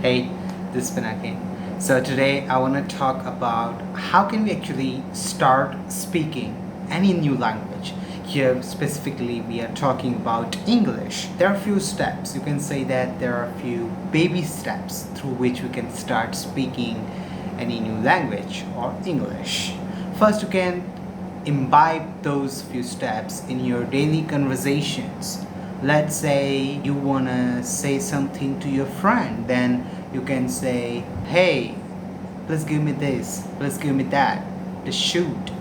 Hey, this is Pinakin. So today I want to talk about how can we actually start speaking any new language. Here specifically we are talking about English. There are a few steps. You can say that there are a few baby steps through which we can start speaking any new language or English. First, you can imbibe those few steps in your daily conversations. Let's say you want to say something to your friend, then you can say, hey, please give me this, please give me that, the shoot,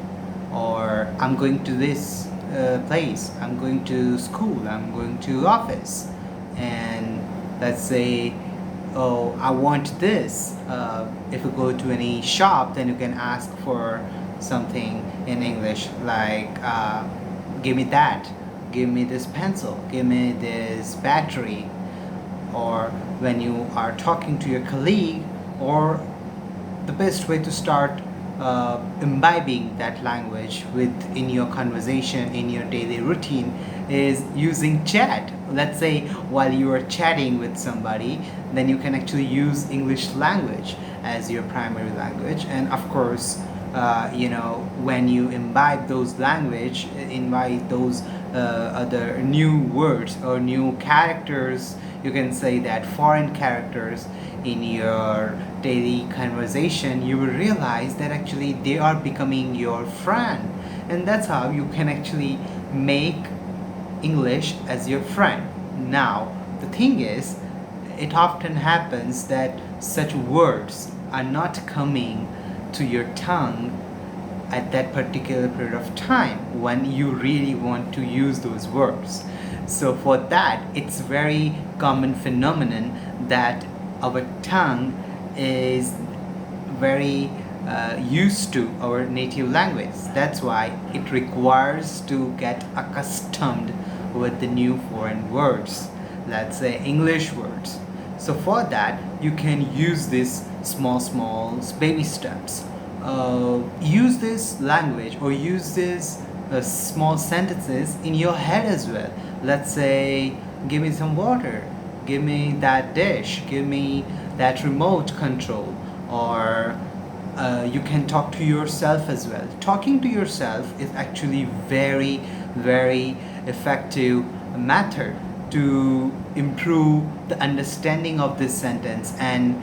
or I'm going to this place, I'm going to school, I'm going to office, and let's say, oh, I want this. If you go to any shop, then you can ask for something in English like, give me that, give me this pencil, give me this battery. Or when you are talking to your colleague, or the best way to start imbibing that language in your conversation, in your daily routine, is using chat. Let's say while you are chatting with somebody, then you can actually use English language as your primary language. And of course, when you imbibe those language, invite those other new words or new characters, you can say that foreign characters in your daily conversation, you will realize that actually they are becoming your friend. And that's how you can actually make English as your friend. Now, the thing is, it often happens that such words are not coming to your tongue at that particular period of time when you really want to use those words. So for that, it's very common phenomenon that our tongue is very used to our native language. That's why it requires to get accustomed with the new foreign words, let's say English words. So for that, you can use these small baby steps. Use this language or use these small sentences in your head as well. Let's say, give me some water, give me that dish, give me that remote control, or you can talk to yourself as well. Talking to yourself is actually very effective method to improve the understanding of this sentence and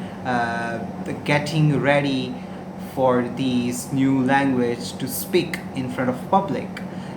the getting ready for these new language to speak in front of public.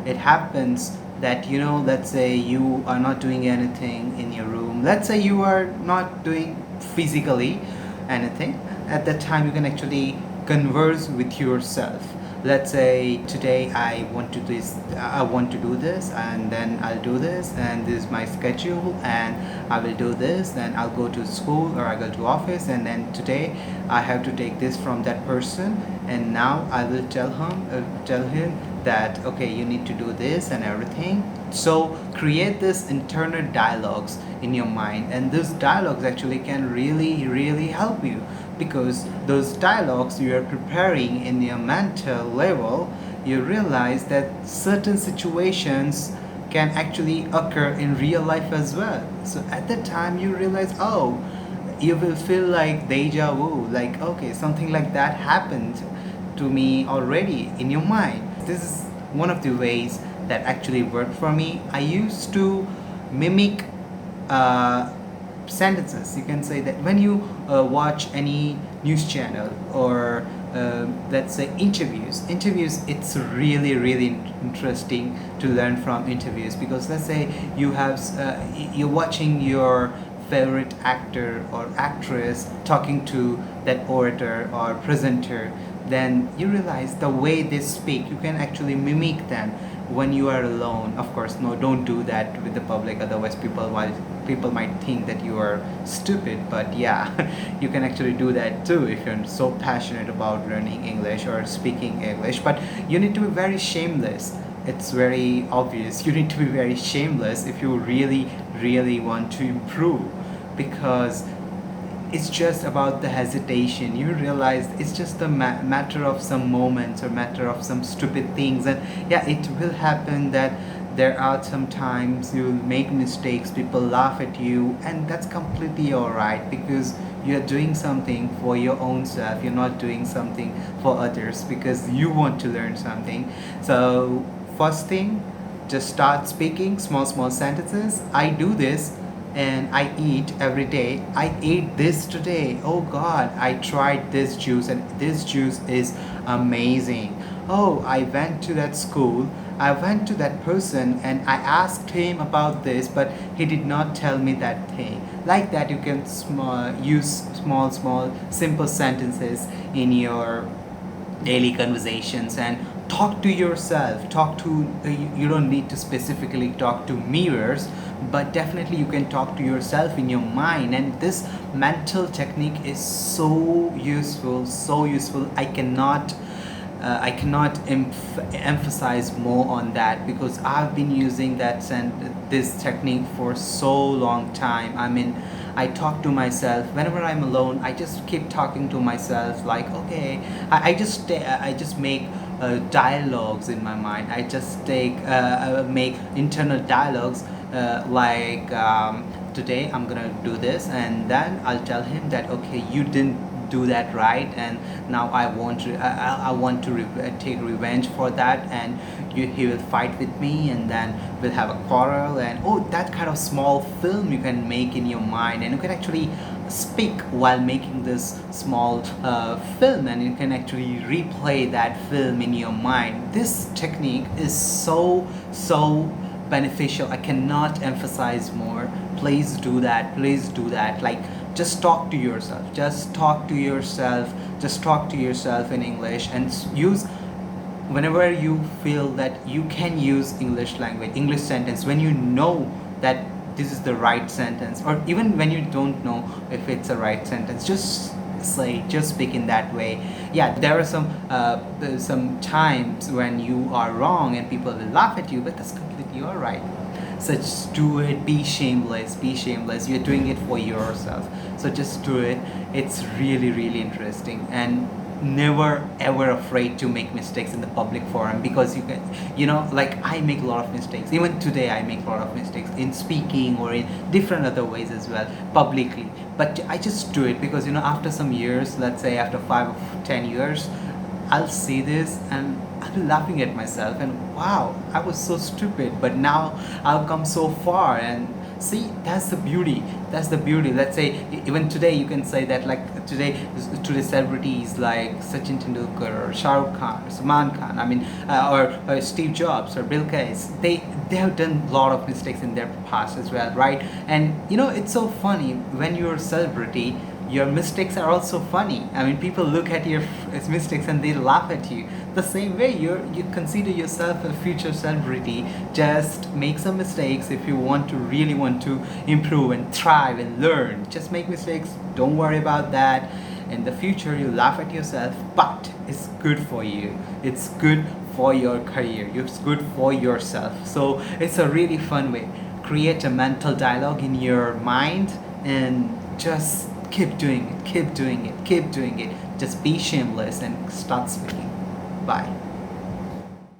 It happens that, let's say you are not doing anything in your room, let's say you are not doing physically anything, at that time you can actually converse with yourself. Let's say today I want to do this, and then I'll do this, and this is my schedule, and I will do this, then I'll go to school or I go to office, and then today I have to take this from that person, and now I will tell him that okay, you need to do this and everything. So create this internal dialogues in your mind, and these dialogues actually can really help you, because those dialogues you are preparing in your mental level, you realize that certain situations can actually occur in real life as well. So at that time you realize, oh, you will feel like deja vu, like okay, something like that happened to me already in your mind. This is one of the ways that actually worked for me. I used to mimic sentences. You can say that when you watch any news channel or let's say interviews, it's really interesting to learn from interviews, because let's say you're watching your favorite actor or actress talking to that orator or presenter, then you realize the way they speak, you can actually mimic them when you are alone. Of course, no, don't do that with the public, otherwise people might think that you are stupid. But yeah, you can actually do that too if you're so passionate about learning English or speaking English. But you need to be very shameless. It's very obvious, you need to be very shameless if you really want to improve, because it's just about the hesitation. You realize it's just a matter of some moments or matter of some stupid things, and yeah, it will happen that there are some times you'll make mistakes, people laugh at you, and that's completely alright, because you're doing something for your own self. You're not doing something for others because you want to learn something. So first thing, just start speaking small sentences. I do this and I eat every day. I ate this today. Oh God, I tried this juice and this juice is amazing. Oh, I went to that school. I went to that person and I asked him about this, but he did not tell me that thing. Like that, you can use small, simple sentences in your daily conversations and talk to yourself. Talk to you don't need to specifically talk to mirrors, but definitely you can talk to yourself in your mind. And this mental technique is so useful. I cannot emphasize more on that because I've been using this technique for so long time. I mean, I talk to myself whenever I'm alone. I just keep talking to myself like, okay, I just make dialogues in my mind. I just make internal dialogues today I'm gonna do this, and then I'll tell him that okay, you didn't do that right, and now I want to take revenge for that, and he will fight with me, and then we'll have a quarrel. And oh, that kind of small film you can make in your mind, and you can actually speak while making this small film, and you can actually replay that film in your mind. This technique is so beneficial. I cannot emphasize more. Please do that. Please do that. Like, just talk to yourself. Just talk to yourself. Just talk to yourself in English, and use whenever you feel that you can use English sentence, when you know that this is the right sentence, or even when you don't know if it's a right sentence, just speak in that way. Yeah, there are some times when you are wrong and people will laugh at you, but that's completely all right. So just do it. Be shameless. Be shameless. You're doing it for yourself, so just do it. It's really interesting. And never ever afraid to make mistakes in the public forum, because like, I make a lot of mistakes. Even today I make a lot of mistakes in speaking or in different other ways as well, publicly. But I just do it because after some years, let's say after 5 or 10 years, I'll see this and I'll be laughing at myself, and wow, I was so stupid, but now I've come so far. And see, that's the beauty. That's the beauty. Let's say even today you can say that, like, today's celebrities like Sachin Tendulkar or Shah Rukh Khan or Salman Khan, I mean, or Steve Jobs or Bill Gates, they have done a lot of mistakes in their past as well, right? And it's so funny, when you're a celebrity, your mistakes are also funny. I mean, people look at your mistakes and they laugh at you. The same way, you consider yourself a future celebrity. Just make some mistakes if you really want to improve and thrive and learn. Just make mistakes. Don't worry about that. In the future, you laugh at yourself, but it's good for you. It's good for your career. It's good for yourself. So it's a really fun way. Create a mental dialogue in your mind and just keep doing it. Keep doing it. Keep doing it. Just be shameless and start speaking. Bye.